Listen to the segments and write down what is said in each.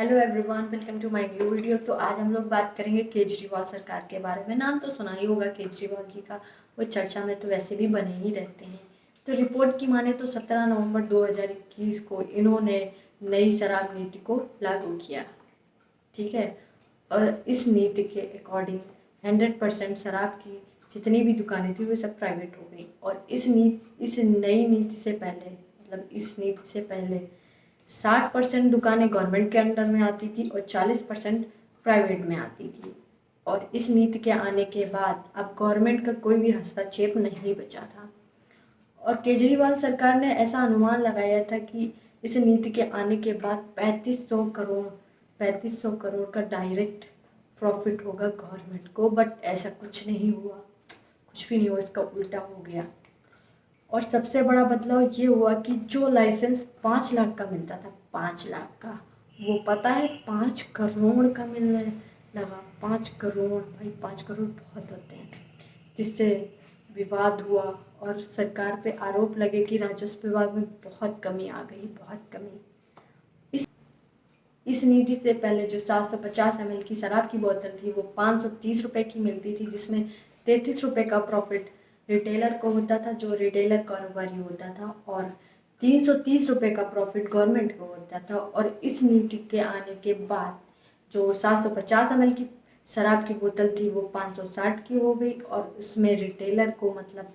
Hello everyone, welcome to my new video. तो आज हम लोग बात करेंगे केजरीवाल सरकार के बारे में। नाम तो सुना ही होगा केजरीवाल जी का, वो चर्चा में तो वैसे भी बने ही रहते हैं। तो रिपोर्ट की माने तो 17 नवंबर 2021 को इन्होंने नई शराब नीति को लागू किया, ठीक है। और इस नीति के अकॉर्डिंग 100% शराब की जितनी भी दुकानें थी वो सब प्राइवेट हो गई। और इस नई नीति से पहले, मतलब इस नीति से पहले 60% दुकानें गवर्नमेंट के अंडर में आती थी और 40% प्राइवेट में आती थी। और इस नीति के आने के बाद अब गवर्नमेंट का कोई भी हस्तक्षेप नहीं बचा था। और केजरीवाल सरकार ने ऐसा अनुमान लगाया था कि इस नीति के आने के बाद 3500 करोड़ का डायरेक्ट प्रॉफिट होगा गवर्नमेंट को। बट ऐसा कुछ नहीं हुआ, कुछ भी नहीं हुआ, इसका उल्टा हो गया। और सबसे बड़ा बदलाव ये हुआ कि जो लाइसेंस 5 लाख का मिलता था, 5 लाख का, वो पता है 5 करोड़ का मिलने लगा। 5 करोड़, भाई 5 करोड़ बहुत होते हैं। जिससे विवाद हुआ और सरकार पे आरोप लगे कि राजस्व विभाग में बहुत कमी आ गई, बहुत कमी। इस नीति से पहले जो 750 ml की शराब की बोतल थी वो 530 रुपये की मिलती थी, जिसमें 33 रुपये का प्रॉफिट रिटेलर को होता था, जो रिटेलर कारोबारी होता था, और 330 रुपये का प्रॉफिट गवर्नमेंट को होता था। और इस नीति के आने के बाद जो 750 ml की शराब की बोतल थी वो 560 की हो गई, और उसमें रिटेलर को मतलब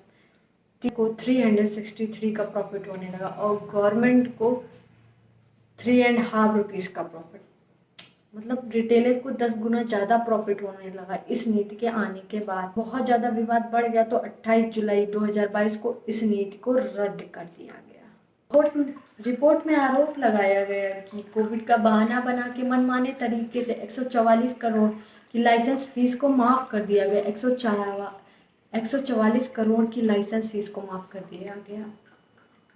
363 का प्रॉफिट होने लगा और गवर्नमेंट को 3.5 रुपीज़ का प्रॉफिट। मतलब रिटेलर को 10 गुना ज़्यादा प्रॉफिट होने लगा इस नीति के आने के बाद। बहुत ज़्यादा विवाद बढ़ गया तो 28 जुलाई 2022 को इस नीति को रद्द कर दिया गया। रिपोर्ट में आरोप लगाया गया कि कोविड का बहाना बना के मनमाने तरीके से 144 करोड़ की लाइसेंस फीस को माफ़ कर दिया गया। 144 करोड़ की लाइसेंस फीस को माफ़ कर दिया गया।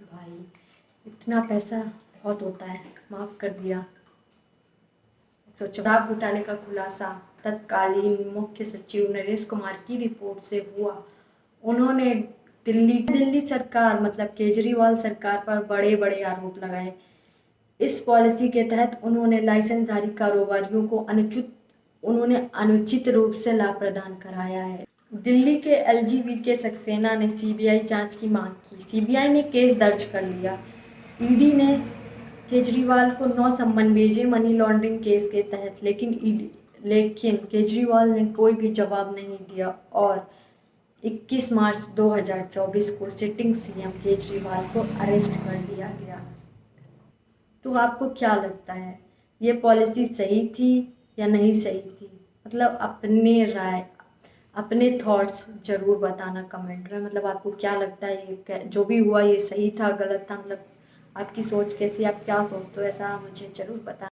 भाई इतना पैसा बहुत होता है, माफ़ कर दिया। शराब घोटाले का खुलासा तत्कालीन मुख्य सचिव नरेश कुमार की रिपोर्ट से हुआ। उन्होंने दिल्ली सरकार मतलब केजरीवाल सरकार पर बड़े बड़े आरोप लगाए। इस पॉलिसी के तहत उन्होंने लाइसेंसधारी कारोबारियों को अनुचित रूप से लाभ प्रदान कराया है। दिल्ली के एलजी के सक्सेना ने सीबीआई जांच की मांग की। सीबीआई ने केस दर्ज कर लिया। ईडी ने केजरीवाल को 9 सम्मन भेजे मनी लॉन्ड्रिंग केस के तहत, लेकिन केजरीवाल ने कोई भी जवाब नहीं दिया। और 21 मार्च 2024 को सिटिंग सीएम केजरीवाल को अरेस्ट कर लिया गया। तो आपको क्या लगता है, ये पॉलिसी सही थी या नहीं सही थी? मतलब अपनी राय, अपने थॉट्स ज़रूर बताना कमेंट में। मतलब आपको क्या लगता है, ये जो भी हुआ ये सही था, गलत था? मतलब आपकी सोच कैसी, आप क्या सोचते हो, ऐसा मुझे ज़रूर बताना।